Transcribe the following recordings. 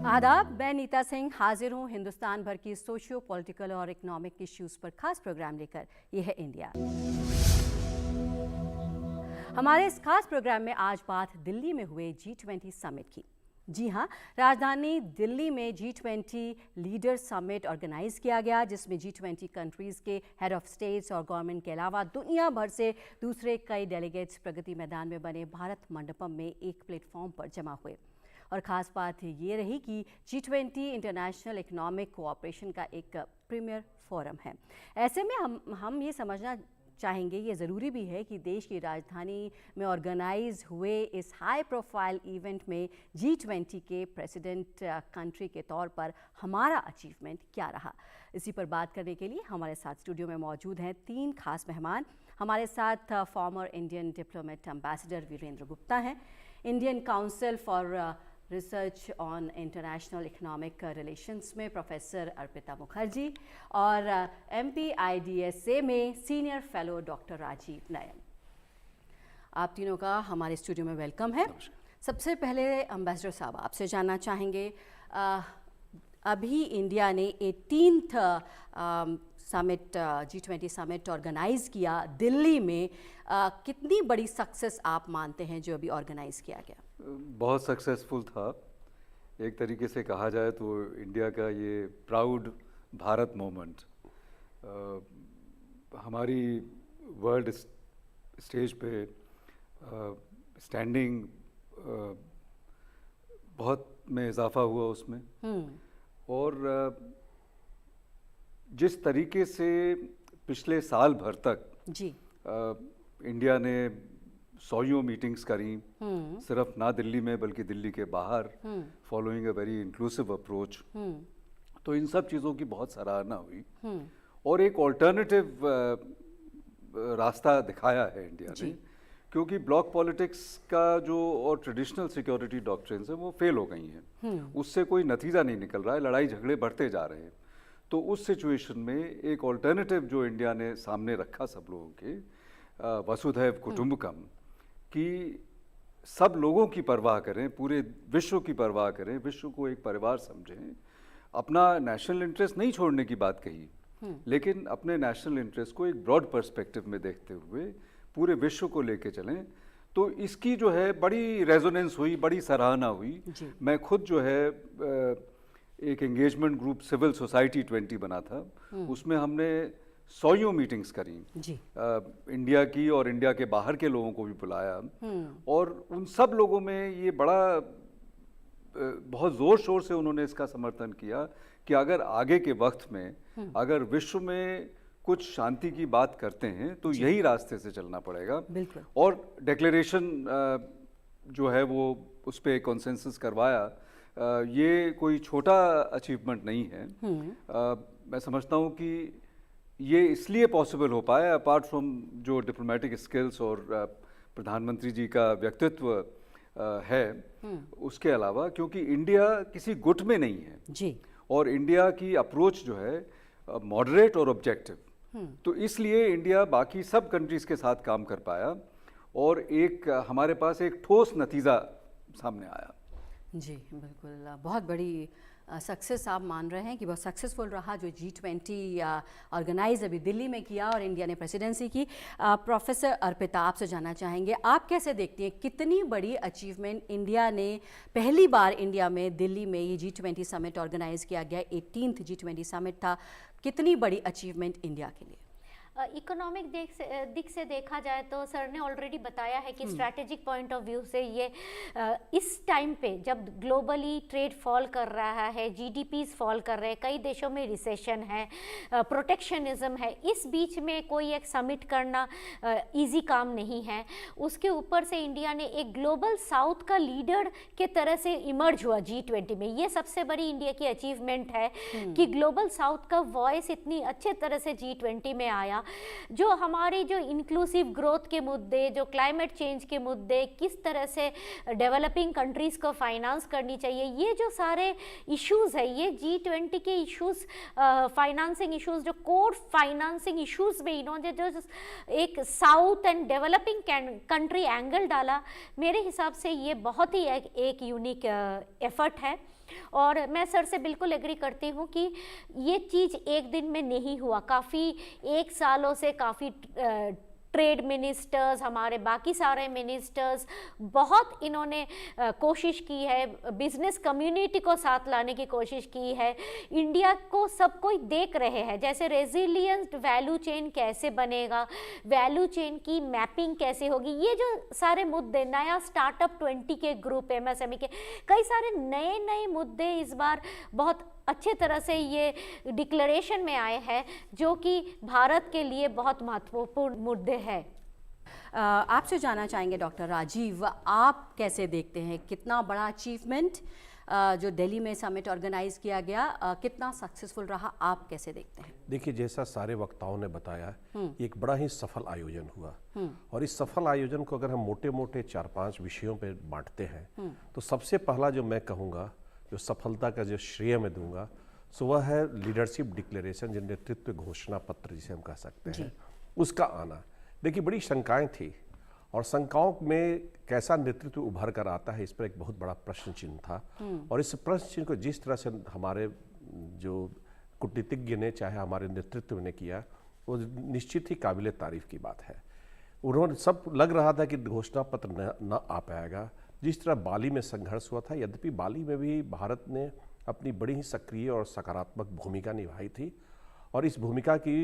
आदाब, मैं नीता सिंह हाजिर हूँ हिंदुस्तान भर की सोशियो पॉलिटिकल और इकोनॉमिक इश्यूज पर खास प्रोग्राम लेकर। यह है इंडिया। हमारे इस खास प्रोग्राम में आज बात दिल्ली में हुए G20 समिट की। जी हाँ, राजधानी दिल्ली में G20 लीडर समिट ऑर्गेनाइज किया गया, जिसमें G20 कंट्रीज़ के हेड ऑफ स्टेट्स और गवर्नमेंट के अलावा दुनिया भर से दूसरे कई डेलीगेट्स प्रगति मैदान में बने भारत मंडपम में एक प्लेटफॉर्म पर जमा हुए। और ख़ास बात ये रही कि G20 इंटरनेशनल इकोनॉमिक कोऑपरेशन का एक प्रीमियर फोरम है। ऐसे में हम ये समझना चाहेंगे, ये ज़रूरी भी है कि देश की राजधानी में ऑर्गेनाइज हुए इस हाई प्रोफाइल इवेंट में G20 के प्रेसिडेंट कंट्री के तौर पर हमारा अचीवमेंट क्या रहा। इसी पर बात करने के लिए हमारे साथ स्टूडियो में मौजूद हैं तीन खास मेहमान। हमारे साथ former Indian diplomat ambassador Virendra Gupta हैं, Indian council for research on international economic relations में प्रोफेसर अर्पिता मुखर्जी और MPIDSA में senior fellow doctor Rajeev Nayan. आप तीनों का हमारे स्टूडियो में वेलकम है। सबसे पहले एम्बेसडर साहब, आपसे जानना चाहेंगे, अभी इंडिया ने 18th summit G20 summit organise किया दिल्ली में। कितनी बड़ी सक्सेस आप मानते हैं जो अभी ऑर्गेनाइज़ किया गया? बहुत सक्सेसफुल था। एक तरीके से कहा जाए तो इंडिया का ये प्राउड भारत मोमेंट हमारी वर्ल्ड स्टेज पे स्टैंडिंग बहुत में इजाफा हुआ उसमें। और जिस तरीके से पिछले साल भर तक जी इंडिया ने 100 मीटिंग्स करी, सिर्फ ना दिल्ली में बल्कि दिल्ली के बाहर, following a very inclusive approach, तो इन सब चीज़ों की बहुत सराहना हुई और एक ऑल्टरनेटिव रास्ता दिखाया है इंडिया ने, क्योंकि ब्लॉक पॉलिटिक्स का जो और ट्रेडिशनल सिक्योरिटी डॉक्ट्रिन्स है वो फेल हो गई हैं। उससे कोई नतीजा नहीं निकल रहा है, लड़ाई झगड़े बढ़ते जा रहे हैं। तो उस सिचुएशन में एक ऑल्टरनेटिव जो इंडिया ने सामने रखा सब लोगों के, वसुधैव कुटुंबकम, कि सब लोगों की परवाह करें, पूरे विश्व की परवाह करें, विश्व को एक परिवार समझें, अपना नेशनल इंटरेस्ट नहीं छोड़ने की बात कही, लेकिन अपने नेशनल इंटरेस्ट को एक ब्रॉड पर्सपेक्टिव में देखते हुए पूरे विश्व को लेके चलें। तो इसकी जो है बड़ी रेजोनेंस हुई, बड़ी सराहना हुई। मैं खुद जो है एक एंगेजमेंट ग्रुप सिविल सोसाइटी 20 बना था, उसमें हमने 100 मीटिंग्स करी इंडिया की, और इंडिया के बाहर के लोगों को भी बुलाया। और उन सब लोगों में ये बड़ा बहुत ज़ोर शोर से उन्होंने इसका समर्थन किया कि अगर आगे के वक्त में अगर विश्व में कुछ शांति की बात करते हैं तो यही रास्ते से चलना पड़ेगा। और डिक्लेरेशन जो है वो उस पर कॉन्सेंसस करवाया। ये कोई छोटा अचीवमेंट नहीं है। मैं समझता हूँ कि ये इसलिए पॉसिबल हो पाया, अपार्ट फ्रॉम जो डिप्लोमेटिक स्किल्स और प्रधानमंत्री जी का व्यक्तित्व है, उसके अलावा क्योंकि इंडिया किसी गुट में नहीं है जी, और इंडिया की अप्रोच जो है मॉडरेट और ऑब्जेक्टिव, तो इसलिए इंडिया बाकी सब कंट्रीज के साथ काम कर पाया और एक हमारे पास एक ठोस नतीजा सामने आया। जी बिल्कुल, बहुत बड़ी सक्सेस आप मान रहे हैं कि बहुत सक्सेसफुल रहा जो G20 ऑर्गेनाइज अभी दिल्ली में किया और इंडिया ने प्रेसिडेंसी की। प्रोफेसर अर्पिता, आपसे जानना चाहेंगे, आप कैसे देखती हैं कितनी बड़ी अचीवमेंट इंडिया ने, पहली बार इंडिया में दिल्ली में ये G20 समिट ऑर्गेनाइज किया गया, 18th G20 समिट था, कितनी बड़ी अचीवमेंट इंडिया के लिए? इकोनॉमिक दिख से देखा जाए तो सर ने ऑलरेडी बताया है कि स्ट्रैटेजिक पॉइंट ऑफ व्यू से ये इस टाइम पे जब ग्लोबली ट्रेड फॉल कर रहा है, GDPs फॉल कर रहे हैं, कई देशों में रिसेशन है, प्रोटेक्शनिज्म है, इस बीच में कोई एक समिट करना इजी काम नहीं है। उसके ऊपर से इंडिया ने एक ग्लोबल साउथ का लीडर के तरह से इमर्ज हुआ G20 में। ये सबसे बड़ी इंडिया की अचीवमेंट है कि ग्लोबल साउथ का वॉइस इतनी अच्छे तरह से G20 में आया। जो हमारे जो इंक्लूसिव ग्रोथ के मुद्दे, जो क्लाइमेट चेंज के मुद्दे, किस तरह से डेवलपिंग कंट्रीज़ को फाइनेंस करनी चाहिए, ये जो सारे इश्यूज़ है, ये G20 के इश्यूज़, फाइनेंसिंग इश्यूज़, जो कोर फाइनेंसिंग इश्यूज़ में इन्होंने जो एक south and developing country angle डाला, मेरे हिसाब से ये बहुत ही एक यूनिक एफर्ट है। और मैं सर से बिल्कुल एग्री करती हूँ कि ये चीज़ एक दिन में नहीं हुआ, काफ़ी 1 सालों से काफ़ी ट्रेड मिनिस्टर्स, हमारे बाकी सारे मिनिस्टर्स बहुत इन्होंने कोशिश की है, बिजनेस कम्युनिटी को साथ लाने की कोशिश की है। इंडिया को सब कोई देख रहे हैं, जैसे रेजिलियंट वैल्यू चेन कैसे बनेगा, वैल्यू चेन की मैपिंग कैसे होगी, ये जो सारे मुद्दे, नया स्टार्टअप 20 के ग्रुप MSME के कई सारे नए नए मुद्दे इस बार बहुत अच्छे तरह से ये डिक्लेरेशन में आए हैं, जो कि भारत के लिए बहुत महत्वपूर्ण मुद्दे हैं। आपसे जानना चाहेंगे डॉक्टर राजीव, आप कैसे देखते हैं कितना बड़ा अचीवमेंट जो दिल्ली में समिट ऑर्गेनाइज किया गया, कितना सक्सेसफुल रहा, आप कैसे देखते हैं? देखिए, जैसा सारे वक्ताओं ने बताया, एक बड़ा ही सफल आयोजन हुआ। और इस सफल आयोजन को अगर हम मोटे मोटे 4-5 विषयों पे बांटते हैं तो सबसे पहला जो मैं कहूँगा, जो सफलता का जो श्रेय मैं दूंगा, सो वह है लीडरशिप डिक्लेरेशन, जो नेतृत्व घोषणा पत्र जिसे हम कह सकते हैं, उसका आना। देखिए, बड़ी शंकाएं थी और शंकाओं में कैसा नेतृत्व उभर कर आता है, इस पर एक बहुत बड़ा प्रश्न चिन्ह था। और इस प्रश्न चिन्ह को जिस तरह से हमारे जो कूटनीतिज्ञ ने, चाहे हमारे नेतृत्व ने किया, वो निश्चित ही काबिल तारीफ की बात है। उन्होंने सब लग रहा था कि घोषणा पत्र न आ पाएगा। जिस तरह बाली में संघर्ष हुआ था, यद्यपि बाली में भी भारत ने अपनी बड़ी ही सक्रिय और सकारात्मक भूमिका निभाई थी और इस भूमिका की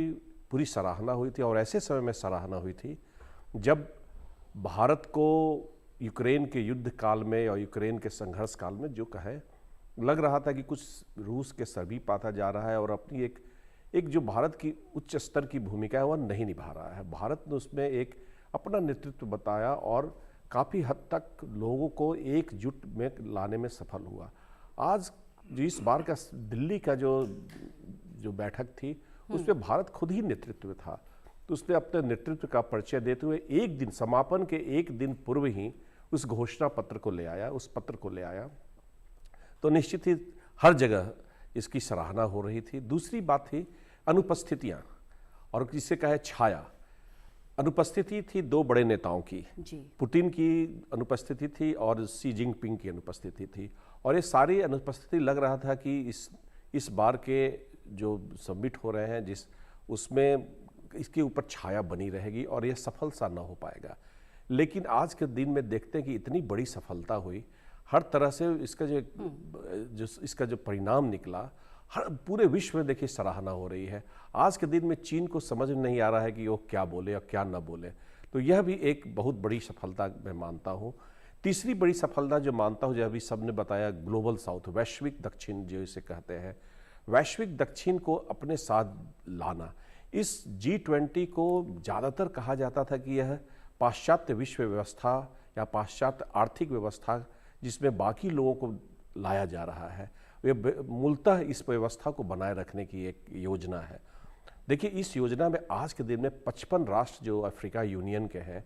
पूरी सराहना हुई थी। और ऐसे समय में सराहना हुई थी जब भारत को यूक्रेन के युद्ध काल में और यूक्रेन के संघर्ष काल में जो कहे लग रहा था कि कुछ रूस के सर भी पाता जा रहा है और अपनी एक जो भारत की उच्च स्तर की भूमिका है वह नहीं निभा रहा है। भारत ने उसमें एक अपना नेतृत्व बताया और काफ़ी हद तक लोगों को एकजुट में लाने में सफल हुआ। आज जो इस बार का दिल्ली का जो बैठक थी, उसमें भारत खुद ही नेतृत्व में था, तो उसने अपने नेतृत्व का परिचय देते हुए एक दिन, समापन के एक दिन पूर्व ही उस घोषणा पत्र को ले आया, उस पत्र को ले आया। तो निश्चित ही हर जगह इसकी सराहना हो रही थी। दूसरी बात थी अनुपस्थितियाँ, और जिसे कहे छाया। अनुपस्थिति थी 2 बड़े नेताओं की, पुतिन की अनुपस्थिति थी और शी जिनपिंग की अनुपस्थिति थी। और ये सारी अनुपस्थिति लग रहा था कि इस बार के जो समिट हो रहे हैं उसमें इसके ऊपर छाया बनी रहेगी और यह सफल सा ना हो पाएगा। लेकिन आज के दिन में देखते हैं कि इतनी बड़ी सफलता हुई, हर तरह से इसका जो परिणाम निकला, हर पूरे विश्व में देखिए सराहना हो रही है। आज के दिन में चीन को समझ में नहीं आ रहा है कि वो क्या बोले और क्या ना बोले, तो यह भी एक बहुत बड़ी सफलता मैं मानता हूँ। तीसरी बड़ी सफलता जो मानता हूँ, जो अभी सबने बताया, ग्लोबल साउथ, वैश्विक दक्षिण जो इसे कहते हैं, वैश्विक दक्षिण को अपने साथ लाना। इस G20 को ज़्यादातर कहा जाता था कि यह पाश्चात्य विश्व व्यवस्था या पाश्चात्य आर्थिक व्यवस्था जिसमें बाकी लोगों को लाया जा रहा है, वे मूलतः इस व्यवस्था को बनाए रखने की एक योजना है। देखिए, इस योजना में आज के दिन में 55 राष्ट्र जो अफ्रीका यूनियन के हैं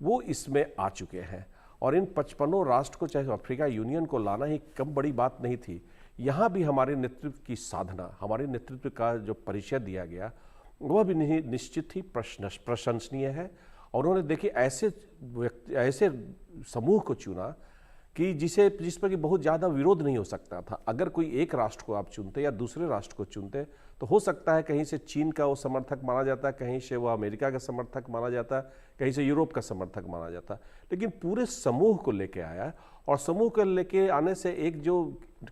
वो इसमें आ चुके हैं और इन 55 राष्ट्र को, चाहे अफ्रीका यूनियन को लाना ही कम बड़ी बात नहीं थी। यहाँ भी हमारे नेतृत्व की साधना, हमारे नेतृत्व का जो परिचय दिया गया वह भी निश्चित ही प्रशंसनीय है। और उन्होंने देखिए ऐसे समूह को चुना कि जिस पर कि बहुत ज़्यादा विरोध नहीं हो सकता था। अगर कोई एक राष्ट्र को आप चुनते या दूसरे राष्ट्र को चुनते तो हो सकता है कहीं से चीन का वो समर्थक माना जाता, कहीं से वो अमेरिका का समर्थक माना जाता, कहीं से यूरोप का समर्थक माना जाता, लेकिन पूरे समूह को लेके आया। और समूह को लेके आने से एक जो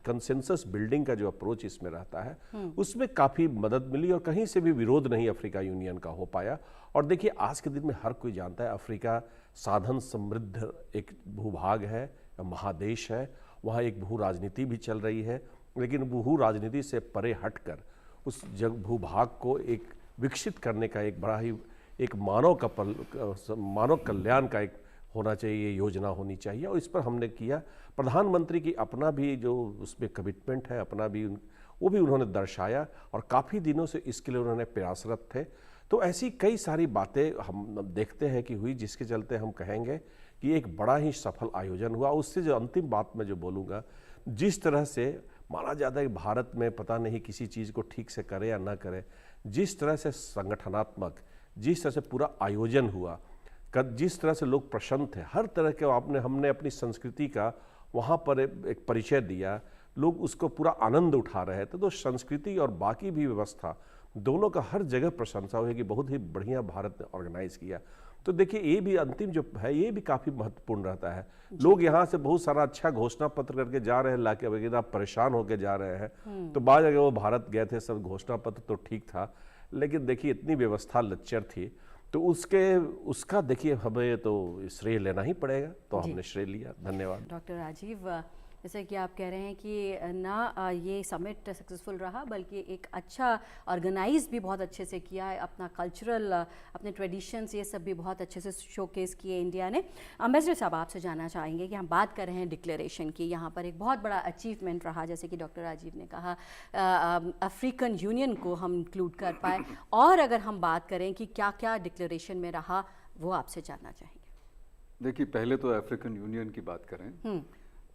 कंसेंसस बिल्डिंग का जो अप्रोच इसमें रहता है उसमें काफ़ी मदद मिली और कहीं से भी विरोध नहीं अफ्रीका यूनियन का हो पाया। और देखिए, आज के दिन में हर कोई जानता है अफ्रीका साधन समृद्ध एक भूभाग है, महादेश है, वहाँ एक भू राजनीति भी चल रही है, लेकिन भू राजनीति से परे हटकर उस भूभाग को एक विकसित करने का एक बड़ा ही एक मानव कल्याण का एक होना चाहिए, योजना होनी चाहिए। और इस पर हमने किया। प्रधानमंत्री की अपना भी जो उसमें कमिटमेंट है, अपना भी वो भी उन्होंने दर्शाया और काफ़ी दिनों से इसके लिए उन्होंने प्रयासरत थे। तो ऐसी कई सारी बातें हम देखते हैं कि हुई, जिसके चलते हम कहेंगे कि एक बड़ा ही सफल आयोजन हुआ। उससे जो अंतिम बात मैं जो बोलूँगा, जिस तरह से माना जाता है कि भारत में पता नहीं किसी चीज़ को ठीक से करे या ना करे, जिस तरह से संगठनात्मक, जिस तरह से पूरा आयोजन हुआ, जिस तरह से लोग प्रसन्न थे, हर तरह के हमने अपनी संस्कृति का वहाँ पर एक परिचय दिया। लोग उसको पूरा आनंद उठा रहे थे। तो संस्कृति और बाकी भी व्यवस्था दोनों का हर जगह प्रशंसा हुई कि बहुत ही बढ़िया भारत ने ऑर्गेनाइज किया। तो देखिए ये भी अंतिम जो है ये भी काफ़ी महत्वपूर्ण रहता है। लोग यहाँ से बहुत सारा अच्छा घोषणा पत्र करके जा रहे हैं, लाके वगैरह परेशान होकर जा रहे हैं। तो बाद अगर वो भारत गए थे, सब घोषणा पत्र तो ठीक था, लेकिन देखिए इतनी व्यवस्था लच्चर थी, तो उसका देखिए हमें तो श्रेय लेना ही पड़ेगा, तो हमने श्रेय लिया। धन्यवाद। डॉक्टर राजीव, जैसे कि आप कह रहे हैं कि ना ये समिट सक्सेसफुल रहा, बल्कि एक अच्छा ऑर्गेनाइज भी बहुत अच्छे से किया है, अपना कल्चरल, अपने ट्रेडिशंस, ये सब भी बहुत अच्छे से शोकेस किए इंडिया ने। एम्बेसडर साहब, आपसे जानना चाहेंगे कि हम बात कर रहे हैं डिक्लेरेशन की, यहाँ पर एक बहुत बड़ा अचीवमेंट रहा, जैसे कि डॉक्टर राजीव ने कहा, अफ्रीकन यूनियन को हम इंक्लूड कर पाए, और अगर हम बात करें कि क्या क्या डिक्लेरेशन में रहा, वो आपसे जानना चाहेंगे। देखिए, पहले तो अफ्रीकन यूनियन की बात करें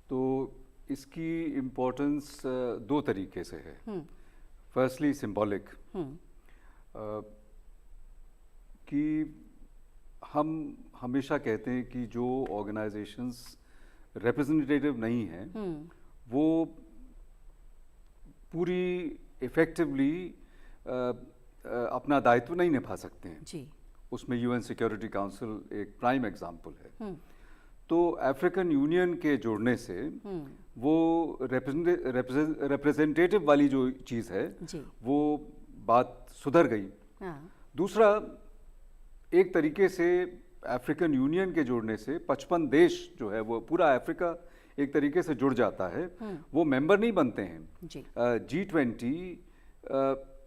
तो इसकी इम्पोर्टेंस दो तरीके से है। फर्स्टली सिंबॉलिक, कि हम हमेशा कहते हैं कि जो ऑर्गेनाइजेशंस रिप्रेजेंटेटिव नहीं हैं वो पूरी इफेक्टिवली अपना दायित्व नहीं निभा सकते हैं जी। उसमें यूएन सिक्योरिटी काउंसिल एक प्राइम एग्जाम्पल है। तो अफ्रीकन यूनियन के जुड़ने से वो रिप्रेजेंटेटिव वाली जो चीज़ है वो बात सुधर गई। दूसरा, एक तरीके से अफ्रीकन यूनियन के जुड़ने से 55 देश जो है वो पूरा अफ्रीका एक तरीके से जुड़ जाता है। वो मेंबर नहीं बनते हैं। G20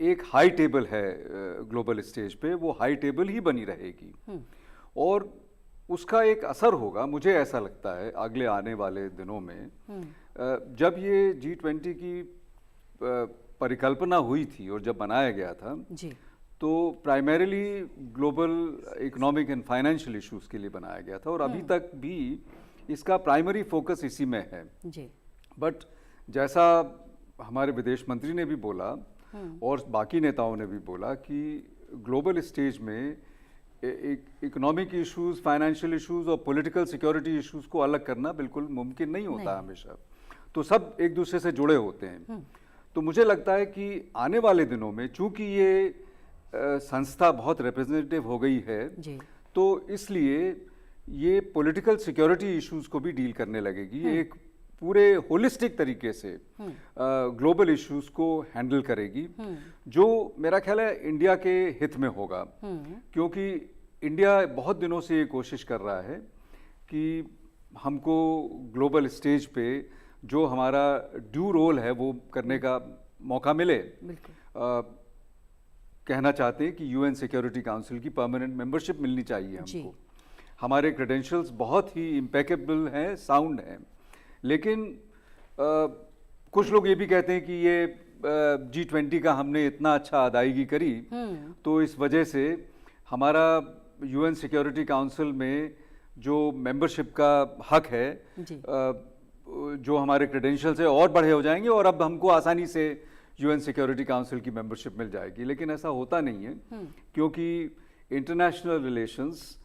एक हाई टेबल है ग्लोबल स्टेज पे, वो हाई टेबल ही बनी रहेगी और उसका एक असर होगा, मुझे ऐसा लगता है अगले आने वाले दिनों में। जब ये G20 की परिकल्पना हुई थी और जब बनाया गया था जी, तो primarily global economic and financial issues के लिए बनाया गया था और अभी तक भी इसका प्राइमरी फोकस इसी में है जी। बट जैसा हमारे विदेश मंत्री ने भी बोला और बाकी नेताओं ने भी बोला कि ग्लोबल स्टेज में इकोनॉमिक इश्यूज, फाइनेंशियल इश्यूज और पॉलिटिकल सिक्योरिटी इश्यूज को अलग करना बिल्कुल मुमकिन नहीं होता हमेशा। तो सब एक दूसरे से जुड़े होते हैं। तो मुझे लगता है कि आने वाले दिनों में चूंकि ये संस्था बहुत रिप्रेजेंटेटिव हो गई है जी, तो इसलिए ये पॉलिटिकल सिक्योरिटी इश्यूज को भी डील करने लगेगी। एक पूरे होलिस्टिक तरीके से ग्लोबल इश्यूज को हैंडल करेगी, जो मेरा ख्याल है इंडिया के हित में होगा। क्योंकि इंडिया बहुत दिनों से ये कोशिश कर रहा है कि हमको ग्लोबल स्टेज पे जो हमारा ड्यू रोल है वो करने का मौका मिले। कहना चाहते हैं कि यूएन सिक्योरिटी काउंसिल की परमानेंट मेंबरशिप मिलनी चाहिए हमको। हमारे क्रेडेंशियल्स बहुत ही इम्पेकेबल हैं, साउंड हैं, लेकिन कुछ लोग ये भी कहते हैं कि ये G20 का हमने इतना अच्छा अदायगी करी तो इस वजह से हमारा यूएन सिक्योरिटी काउंसिल में जो मेंबरशिप का हक है, जो हमारे क्रेडेंशियल्स है और बढ़े हो जाएंगे और अब हमको आसानी से यूएन सिक्योरिटी काउंसिल की मेंबरशिप मिल जाएगी। लेकिन ऐसा होता नहीं है, क्योंकि इंटरनेशनल रिलेशंस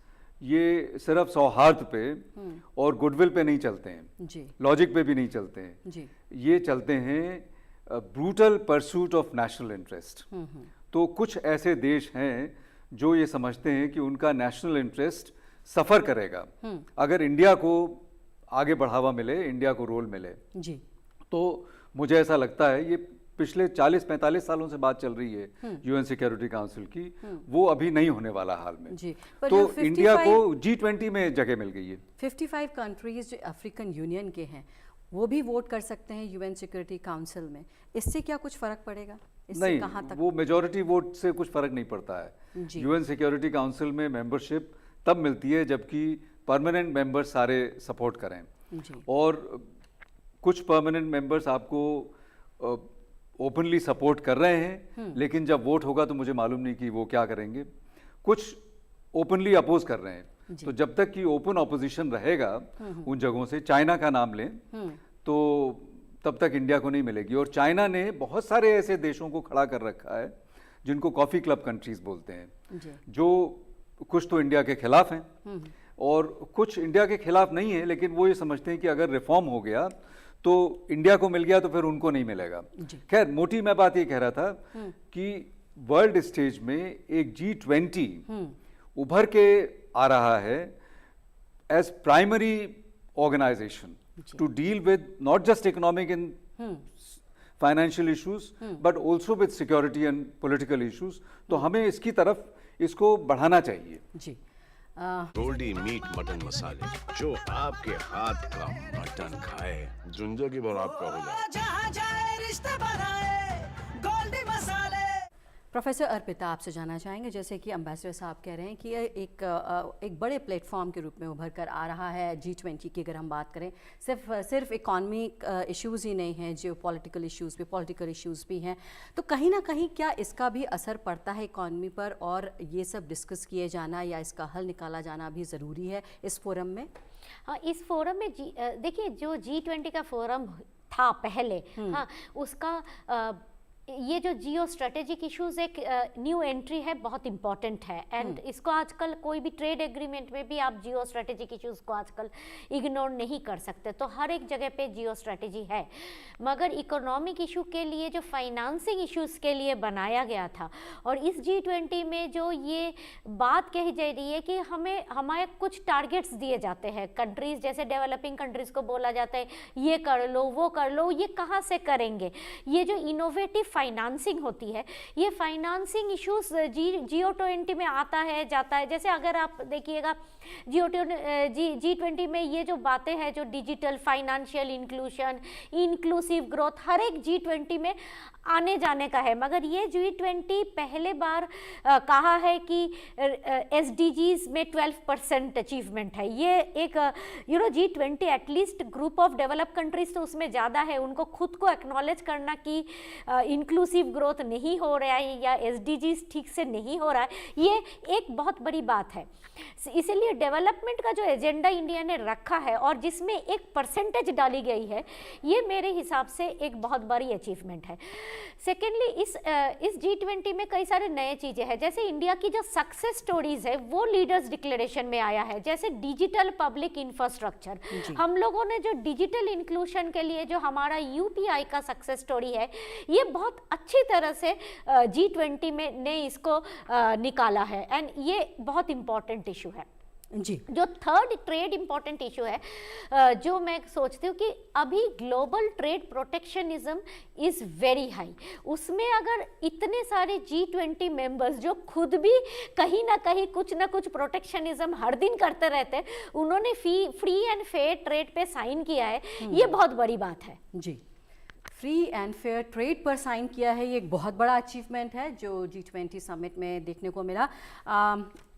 ये सिर्फ सौहार्द पे और गुडविल पे नहीं चलते हैं जी, लॉजिक पे भी नहीं चलते हैं जी। ये चलते हैं brutal pursuit of national interest. तो कुछ ऐसे देश हैं जो ये समझते हैं कि उनका नेशनल इंटरेस्ट सफ़र करेगा अगर इंडिया को आगे बढ़ावा मिले, इंडिया को रोल मिले जी। तो मुझे ऐसा लगता है ये पिछले 40-45 सालों से बात चल रही है यूएन सिक्योरिटी काउंसिल की, वो अभी नहीं होने वाला हाल में जी। तो इंडिया को G20 में जगह मिल गई है। 55 कंट्रीज जो अफ्रीकन यूनियन के हैं वो भी वोट कर सकते हैं यूएन सिक्योरिटी काउंसिल में, इससे क्या कुछ फर्क पड़ेगा? नहीं, कहाँ तक? वो मेजॉरिटी वोट से कुछ फर्क नहीं पड़ता है। यूएन सिक्योरिटी काउंसिल में मेंबरशिप तब मिलती है जबकि परमानेंट मेंबर सारे सपोर्ट करें जी। और कुछ परमानेंट मेंबर्स आपको ओपनली सपोर्ट कर रहे हैं, लेकिन जब वोट होगा तो मुझे मालूम नहीं कि वो क्या करेंगे। कुछ ओपनली अपोज कर रहे हैं। तो जब तक कि ओपन ऑपोजिशन रहेगा उन जगहों से, चाइना का नाम लें तो तब तक इंडिया को नहीं मिलेगी। और चाइना ने बहुत सारे ऐसे देशों को खड़ा कर रखा है जिनको कॉफ़ी क्लब कंट्रीज बोलते हैं, जो कुछ तो इंडिया के खिलाफ हैं और कुछ इंडिया के खिलाफ नहीं है, लेकिन वो ये समझते हैं कि अगर रिफॉर्म हो गया तो इंडिया को मिल गया तो फिर उनको नहीं मिलेगा। खैर, मोटी मैं बात ये कह रहा था कि वर्ल्ड स्टेज में एक G20 उभर के आ रहा है as primary organisation to deal with not just economic in financial issues but also with security and political issues. तो हमें इसकी तरफ इसको बढ़ाना चाहिए। जी गोल्डी मीट मटन मसाले, जो आपके हाथ का मटन खाए जिंदगी भर आपका हो जाए। जहाँ जाए रिश्ते बनाए गोल्डी मसाले। प्रोफेसर अर्पिता, आपसे जानना चाहेंगे, जैसे कि एम्बेसडर साहब कह रहे हैं कि ये एक बड़े प्लेटफॉर्म के रूप में उभर कर आ रहा है G20 की। अगर हम बात करें, सिर्फ इकॉनमिक इश्यूज़ ही नहीं हैं, जियो पॉलिटिकल इश्यूज़ भी, पॉलिटिकल इश्यूज़ भी हैं। तो कहीं ना कहीं क्या इसका भी असर पड़ता है इकॉनमी पर, और ये सब डिस्कस किए जाना या इसका हल निकाला जाना भी ज़रूरी है इस फोरम में? हाँ, इस फोरम में देखिए, जो G20 का फोरम था पहले, हाँ, उसका ये जो जियो स्ट्रेटेजिक इश्यूज एक न्यू एंट्री है, बहुत इंपॉर्टेंट है। एंड इसको आजकल कोई भी ट्रेड एग्रीमेंट में भी आप जियो स्ट्रेटेजिक इश्यूज को आजकल इग्नोर नहीं कर सकते। तो हर एक जगह पे जियो स्ट्रेटेजी है, मगर इकोनॉमिक इशू के लिए जो फाइनेंसिंग इश्यूज के लिए बनाया गया था, और इस G20 में जो ये बात कही जा रही है कि हमारे कुछ टारगेट्स दिए जाते हैं कंट्रीज, जैसे डेवलपिंग कंट्रीज को बोला जाता है ये कर लो, वो कर लो, ये कहाँ से करेंगे? ये जो इनोवेटिव फाइनेंसिंग होती है, ये फाइनेंसिंग इश्यूज G20 में आता है जाता है। जैसे अगर आप देखिएगा G20 में ये जो बातें हैं, जो digital financial inclusion, inclusive growth, हर एक G20 में आने जाने का है। मगर ये G20 पहले बार कहा है कि SDGs में 12% अचीवमेंट है। ये एक G20 at least group of develop countries तो उसमें ज़्यादा है, उनको खुद को एक्नॉलेज करना कि इंक्लूसिव ग्रोथ नहीं हो रहा है या SDGs ठीक से नहीं हो रहा है, ये एक बहुत बड़ी बात है। इसीलिए डेवलपमेंट का जो एजेंडा इंडिया ने रखा है और जिसमें एक परसेंटेज डाली गई है, ये मेरे हिसाब से एक बहुत बड़ी अचीवमेंट है। सेकेंडली, इस G20 में कई सारे नए चीज़ें हैं, जैसे इंडिया की जो सक्सेस स्टोरीज है वो लीडर्स डिक्लेरेशन में आया है, जैसे डिजिटल पब्लिक इंफ्रास्ट्रक्चर। हम लोगों ने जो डिजिटल इंक्लूजन के लिए जो हमारा UPI का सक्सेस स्टोरी है, ये बहुत अच्छी तरह से G20 में ने इसको निकाला है, एंड ये बहुत इंपॉर्टेंट इशू है। जी, जो थर्ड ट्रेड इंपॉर्टेंट इशू है, जो मैं सोचती हूँ कि अभी global trade protectionism is very high. उसमें अगर इतने सारे G20 मेंबर्स जो खुद भी कहीं ना कहीं कुछ ना कुछ प्रोटेक्शनिज्म हर दिन करते रहते हैं, उन्होंने फ्री एंड फेयर ट्रेड पे साइन किया है, ये बहुत बड़ी बात है। जी, फ्री एंड फेयर ट्रेड पर साइन किया है, ये एक बहुत बड़ा अचीवमेंट है जो G20 समिट में देखने को मिला।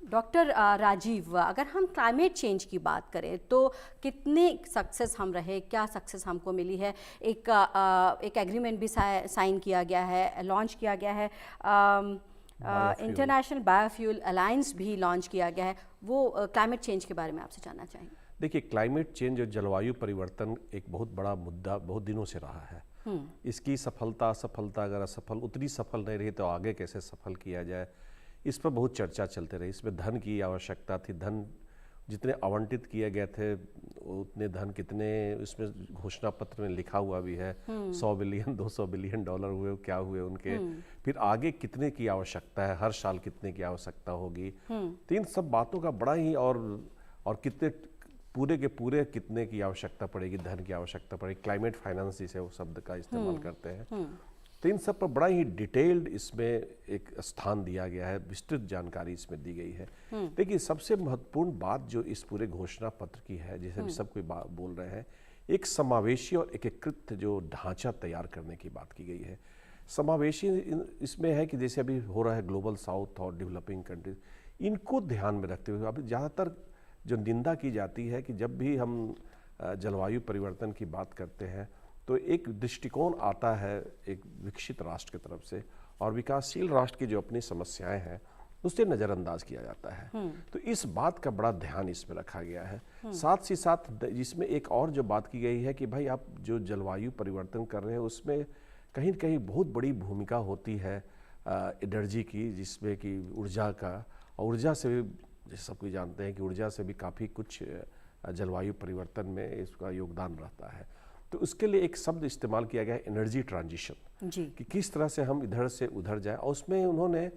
डॉक्टर राजीव, अगर हम क्लाइमेट चेंज की बात करें तो कितने सक्सेस हम रहे, क्या सक्सेस हमको मिली है? एक एग्रीमेंट भी साइन किया गया है, लॉन्च किया गया है, इंटरनेशनल बायोफ्यूल अलायंस भी लॉन्च किया गया है। वो क्लाइमेट चेंज के बारे में आपसे जानना चाहेंगे। देखिए, क्लाइमेट चेंज और जलवायु परिवर्तन एक बहुत बड़ा मुद्दा बहुत दिनों से रहा है। इसकी सफलता असफलता, अगर असफल उतनी सफल नहीं रही तो आगे कैसे सफल किया जाए, इस पर बहुत चर्चा चलते रही। इसमें धन की आवश्यकता थी, धन जितने आवंटित किए गए थे उतने धन कितने, इसमें घोषणा पत्र में लिखा हुआ भी है, 100 बिलियन 200 बिलियन डॉलर हुए, क्या हुए उनके, फिर आगे कितने की आवश्यकता है, हर साल कितने की आवश्यकता होगी। तो इन सब बातों का बड़ा ही और कितने पूरे के पूरे कितने की आवश्यकता पड़ेगी, धन की आवश्यकता पड़ेगी, क्लाइमेट फाइनेंस जिसे वो शब्द का इस्तेमाल करते हैं। तो इन सब पर बड़ा ही डिटेल्ड इसमें एक स्थान दिया गया है, विस्तृत जानकारी इसमें दी गई है। देखिए, सबसे महत्वपूर्ण बात जो इस पूरे घोषणा पत्र की है, जैसे अभी सब कोई बोल रहे हैं, एक समावेशी और एकीकृत जो ढांचा तैयार करने की बात की गई है। समावेशी इसमें है कि जैसे अभी हो रहा है ग्लोबल साउथ और डेवलपिंग कंट्रीज, इनको ध्यान में रखते हुए अभी ज़्यादातर जो निंदा की जाती है कि जब भी हम जलवायु परिवर्तन की बात करते हैं तो एक दृष्टिकोण आता है एक विकसित राष्ट्र की तरफ से, और विकासशील राष्ट्र की जो अपनी समस्याएं हैं उससे नज़रअंदाज किया जाता है। तो इस बात का बड़ा ध्यान इसमें रखा गया है। साथ ही साथ इसमें एक और जो बात की गई है कि भाई आप जो जलवायु परिवर्तन कर रहे हैं उसमें कहीं न कहीं बहुत बड़ी भूमिका होती है एनर्जी की, जिसमें कि ऊर्जा का, और ऊर्जा से भी जैसे सब कोई जानते हैं कि ऊर्जा से भी काफ़ी कुछ जलवायु परिवर्तन में इसका योगदान रहता है। तो उसके लिए एक शब्द इस्तेमाल किया गया है एनर्जी ट्रांजिशन, जी कि किस तरह से हम इधर से उधर जाए। और उसमें उन्होंने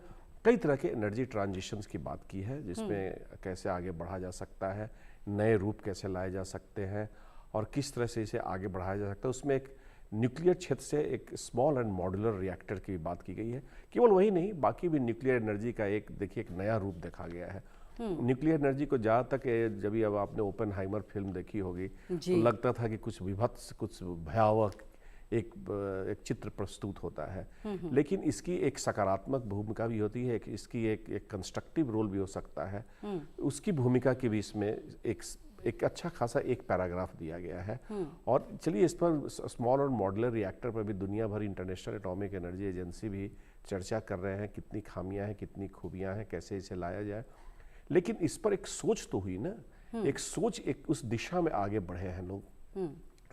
कई तरह के एनर्जी ट्रांजिशंस की बात की है, जिसमें कैसे आगे बढ़ा जा सकता है, नए रूप कैसे लाए जा सकते हैं और किस तरह से इसे आगे बढ़ाया जा सकता है। उसमें एक न्यूक्लियर क्षेत्र से एक स्मॉल एंड मॉड्यूलर रिएक्टर की बात की गई है। केवल वही नहीं, बाकी भी न्यूक्लियर एनर्जी का एक देखिए एक नया रूप देखा गया है। न्यूक्लियर एनर्जी को जहाँ तक जब भी अब आपने ओपेनहाइमर फिल्म देखी होगी तो लगता था कि कुछ विभत्स, कुछ भयावह एक चित्र प्रस्तुत होता है, लेकिन इसकी एक सकारात्मक भूमिका भी होती है, इसकी एक कंस्ट्रक्टिव रोल भी हो सकता है। उसकी भूमिका की भी इसमें एक अच्छा खासा एक पैराग्राफ दिया गया है। और चलिए इस पर स्मॉल और मॉड्यूलर रिएक्टर पर भी दुनिया भर इंटरनेशनल एटॉमिक एनर्जी एजेंसी भी चर्चा कर रहे हैं, कितनी खामियां हैं, कितनी खूबियां हैं, कैसे इसे लाया जाए। लेकिन इस पर एक सोच तो हुई ना, एक सोच, एक उस दिशा में आगे बढ़े हैं लोग।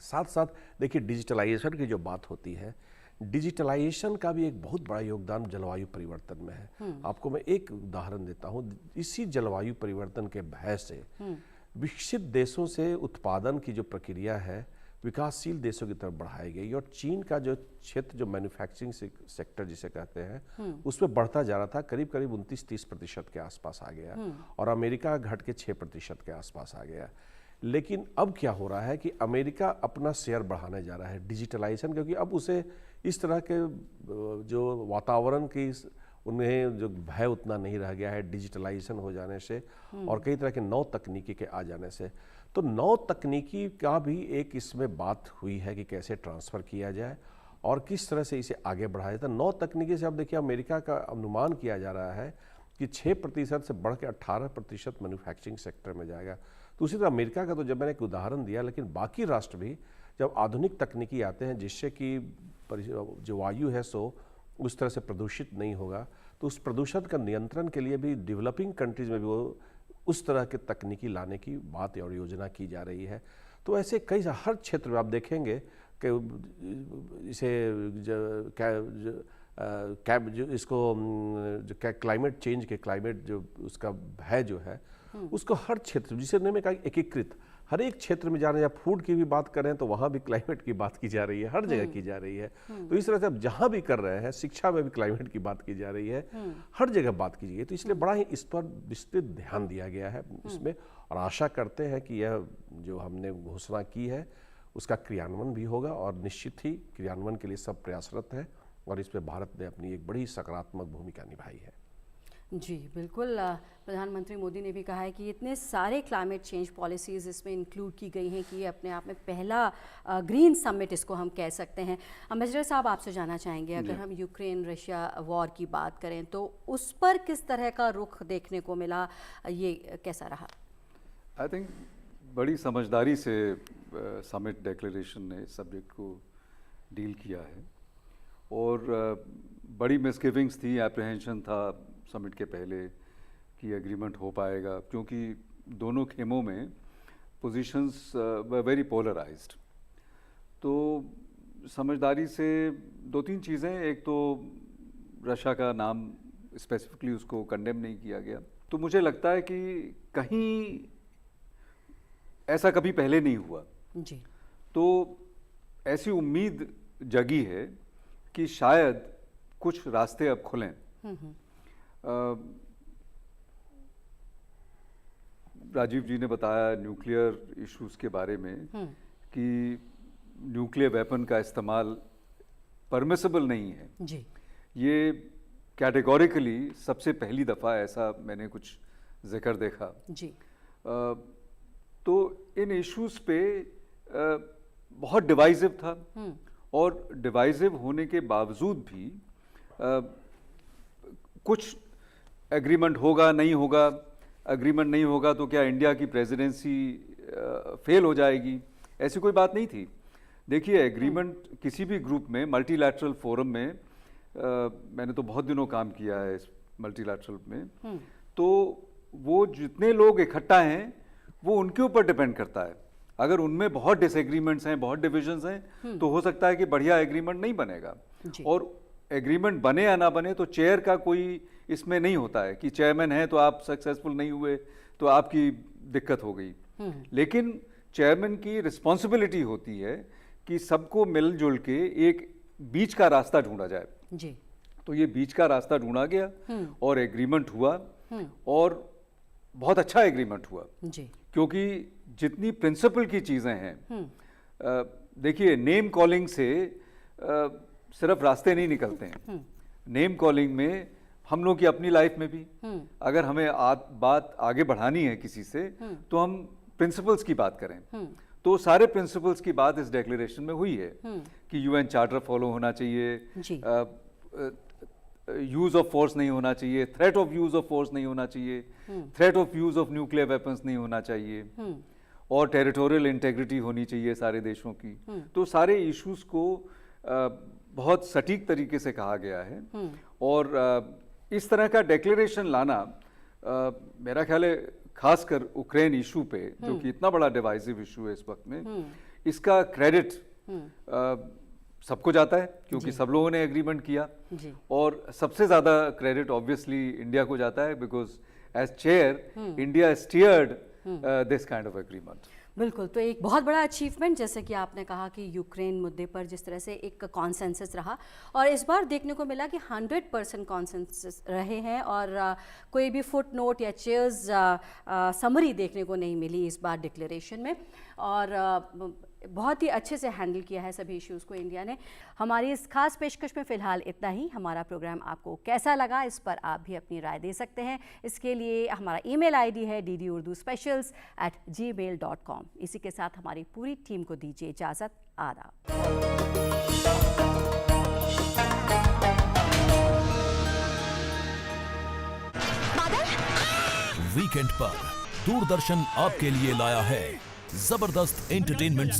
साथ साथ देखिए डिजिटलाइजेशन की जो बात होती है, डिजिटलाइजेशन का भी एक बहुत बड़ा योगदान जलवायु परिवर्तन में है। आपको मैं एक उदाहरण देता हूँ। इसी जलवायु परिवर्तन के भय से विकसित देशों से उत्पादन की जो प्रक्रिया है विकासशील देशों की तरफ बढ़ाई गई, और चीन का जो क्षेत्र, जो मैन्युफैक्चरिंग सेक्टर जिसे कहते हैं, उसमें बढ़ता जा रहा था, करीब करीब 29-30% के आसपास आ गया, और अमेरिका घट के 6% के आसपास आ गया। लेकिन अब क्या हो रहा है कि अमेरिका अपना शेयर बढ़ाने जा रहा है डिजिटलाइजेशन, क्योंकि अब उसे इस तरह के जो वातावरण की उन्हें जो भय उतना नहीं रह गया है डिजिटलाइजेशन हो जाने से और कई तरह के नौ तकनीकी के आ जाने से। तो नौ तकनीकी का भी एक इसमें बात हुई है कि कैसे ट्रांसफ़र किया जाए और किस तरह से इसे आगे बढ़ाया जाए। नौ तकनीकी से अब देखिए अमेरिका का अनुमान किया जा रहा है कि 6% से बढ़ के 18% मैन्युफैक्चरिंग सेक्टर में जाएगा। तो उसी तरह अमेरिका का तो जब मैंने एक उदाहरण दिया, लेकिन बाकी राष्ट्र भी जब आधुनिक तकनीकी आते हैं जिससे कि जो वायु है सो उस तरह से प्रदूषित नहीं होगा, तो उस प्रदूषण का नियंत्रण के लिए भी डेवलपिंग कंट्रीज में भी वो उस तरह के तकनीकी लाने की बात और योजना की जा रही है। तो ऐसे कई हर क्षेत्र में आप देखेंगे कि इसे क्लाइमेट चेंज के क्लाइमेट जो उसका भय जो है उसको हर क्षेत्र, जिसे में कहा एकीकृत, हर एक क्षेत्र में जा रहे हैं। या फूड की भी बात करें तो वहाँ भी क्लाइमेट की बात की जा रही है, हर जगह की जा रही है। तो इस तरह से अब जहाँ भी कर रहे हैं, शिक्षा में भी क्लाइमेट की बात की जा रही है, हर जगह बात की जाएगी। तो इसलिए बड़ा ही इस पर विस्तृत ध्यान दिया गया है इसमें, और आशा करते हैं कि यह जो हमने घोषणा की है उसका क्रियान्वयन भी होगा, और निश्चित ही क्रियान्वयन के लिए सब प्रयासरत है, और इसमें भारत ने अपनी एक बड़ी सकारात्मक भूमिका निभाई है। जी बिल्कुल, प्रधानमंत्री मोदी ने भी कहा है कि इतने सारे क्लाइमेट चेंज पॉलिसीज़ इसमें इंक्लूड की गई हैं कि ये अपने आप में पहला ग्रीन समिट इसको हम कह सकते हैं। अम्बेसडर साहब, आपसे जानना चाहेंगे, अगर हम यूक्रेन रशिया वॉर की बात करें तो उस पर किस तरह का रुख देखने को मिला, ये कैसा रहा? आई थिंक बड़ी समझदारी से समिट डिक्लेरेशन ने सब्जेक्ट को डील किया है, और बड़ी मिसगिविंग्स थी, एप्रीहेंशन था समिट के पहले कि एग्रीमेंट हो पाएगा, क्योंकि दोनों खेमों में पोजीशंस वेरी पोलराइज्ड। तो समझदारी से दो तीन चीज़ें, एक तो रशिया का नाम स्पेसिफिकली उसको कंडेम नहीं किया गया। तो मुझे लगता है कि कहीं ऐसा कभी पहले नहीं हुआ जी। तो ऐसी उम्मीद जगी है कि शायद कुछ रास्ते अब खुलें। राजीव जी ने बताया न्यूक्लियर इश्यूज के बारे में कि न्यूक्लियर वेपन का इस्तेमाल परमिसिबल नहीं है जी। ये कैटेगोरिकली सबसे पहली दफ़ा ऐसा मैंने कुछ जिक्र देखा जी। तो इन इश्यूज पे बहुत डिवाइसिव था, और डिवाइसिव होने के बावजूद भी कुछ एग्रीमेंट होगा नहीं होगा, एग्रीमेंट नहीं होगा तो क्या इंडिया की प्रेसिडेंसी फेल हो जाएगी, ऐसी कोई बात नहीं थी। देखिए, एग्रीमेंट किसी भी ग्रुप में, मल्टीलैटरल फोरम में, मैंने तो बहुत दिनों काम किया है इस मल्टीलैटरल में, तो वो जितने लोग इकट्ठा हैं वो उनके ऊपर डिपेंड करता है। अगर उनमें बहुत डिसएग्रीमेंट्स हैं, बहुत डिविजन्स हैं, तो हो सकता है कि बढ़िया एग्रीमेंट नहीं बनेगा। और एग्रीमेंट बने या ना बने तो चेयर का कोई इसमें नहीं होता है कि चेयरमैन है तो आप सक्सेसफुल नहीं हुए तो आपकी दिक्कत हो गई। लेकिन चेयरमैन की रिस्पॉन्सिबिलिटी होती है कि सबको मिलजुल के एक बीच का रास्ता ढूंढा जाए। जी। तो ये बीच का रास्ता ढूंढा गया और एग्रीमेंट हुआ और बहुत अच्छा एग्रीमेंट हुआ। जी। क्योंकि जितनी प्रिंसिपल की चीज़ें हैं, देखिए नेम कॉलिंग से सिर्फ रास्ते नहीं निकलते हैं। नेम कॉलिंग में हम लोग की अपनी लाइफ में भी अगर हमें बात आगे बढ़ानी है किसी से, तो हम प्रिंसिपल्स की बात करें। तो सारे प्रिंसिपल्स की बात इस डिक्लेरेशन में हुई है कि यूएन चार्टर फॉलो होना चाहिए, यूज ऑफ फोर्स नहीं होना चाहिए, threat of use of force नहीं होना चाहिए, threat of use of nuclear weapons नहीं होना चाहिए, और टेरिटोरियल इंटेग्रिटी होनी चाहिए सारे देशों की। तो सारे इश्यूज को बहुत सटीक तरीके से कहा गया है। और इस तरह का डिक्लेरेशन लाना, मेरा ख्याल है खासकर यूक्रेन इशू पे, जो कि इतना बड़ा डिवाइसिव इशू है इस वक्त में, इसका क्रेडिट सबको जाता है क्योंकि सब लोगों ने एग्रीमेंट किया। और सबसे ज़्यादा क्रेडिट ऑब्वियसली इंडिया को जाता है, because as chair India steered this kind of agreement. बिल्कुल, तो एक बहुत बड़ा अचीवमेंट, जैसे कि आपने कहा कि यूक्रेन मुद्दे पर जिस तरह से एक कॉन्सेंसस रहा, और इस बार देखने को मिला कि 100% कॉन्सेंसस रहे हैं और कोई भी फुट नोट या चेयर्स समरी देखने को नहीं मिली इस बार डिक्लेरेशन में। और बहुत ही अच्छे से हैंडल किया है सभी इश्यूज़ को इंडिया ने। हमारी इस खास पेशकश में फ़िलहाल इतना ही। हमारा प्रोग्राम आपको कैसा लगा, इस पर आप भी अपनी राय दे सकते हैं। इसके लिए हमारा ईमेल आईडी है ddurduspecials@gmail.com। इसी के साथ हमारी पूरी टीम को दीजिए इजाज़त। आदाब। वीकेंड पर दूरदर्शन आपके लिए लाया है जबरदस्त एंटरटेनमेंट